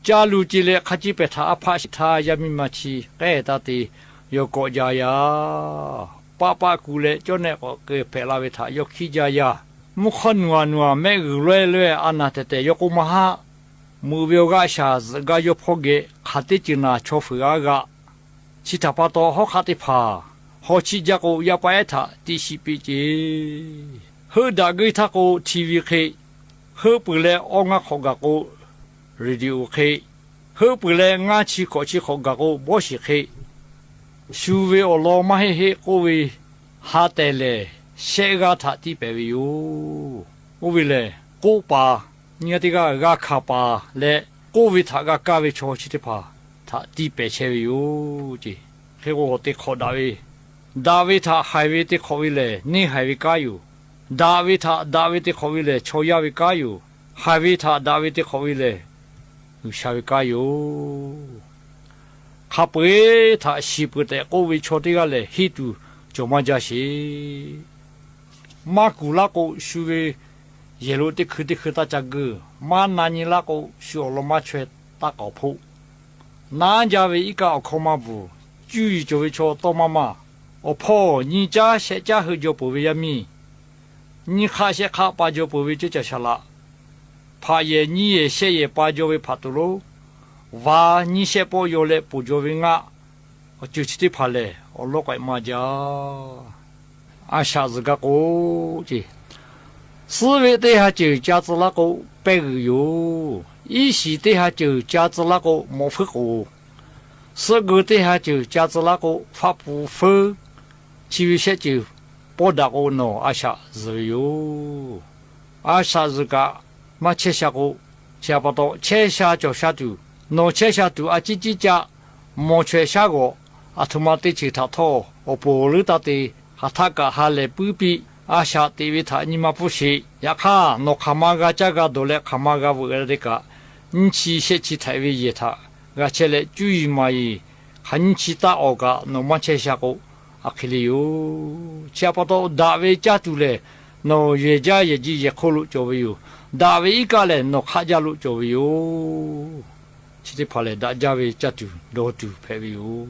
假如这类科技被他怕是他也没嘛去，该他的有国家呀，爸爸过来就那个给陪拉为他有去家呀，木可努没个来安那的有个嘛哈，目标个下子个有破个，卡的就拿超费个，其他把多好卡的怕，好去家个也不爱他，第四笔节，好大个他个 TV 去，好不来我好个个。radio 去，好不来俺去过去学个个模式去，修为我老妈嘿嘿，各位哈得嘞，谁个他的白位哟？各位嘞，古巴，你看这个卡巴嘞，各位他个价位超起的怕，他的白切位哟，这，嘿我的考大位，大位他海位的考位嘞，你海位加油，大位的考位嘞，超亚位加油，海位他大位的考位嘞。下位加油！卡贝他西部的各位瞧这个嘞，黑度就嘛家些，马古那个属于耶路的去大家个，马那尼那个小罗马圈大搞破，南家为一个靠马步，注意就会瞧到妈妈，我怕你家些家后就不会要米，你卡些卡把就不会就叫下了。怕也你也些也把就为怕多喽，哇你些不有嘞不就为啊，我就去的怕嘞，我老怪嘛家，下子个过去，思维底下就加子那个白个哟，意识底下就加子那个莫非个，四个底下就加子那个发不分，其余些就不打个喏下子哟，下子个。嘛切下个，切不到，切下就下肚，喏切下肚叽家，莫切下个，他妈的其他套，我不知道的，他个还来不比，下地位他你妈不是，呀看，喏看嘛个这个多嘞，看嘛个不个这个，你去些去台位也他，而且嘞注意嘛伊，很其他个喏嘛切下个，可以哟，切不到大位家肚嘞，喏越家也就也可路就会有。大卫一个人，那卡家路就有，其实跑来大家为家住，多住陪有。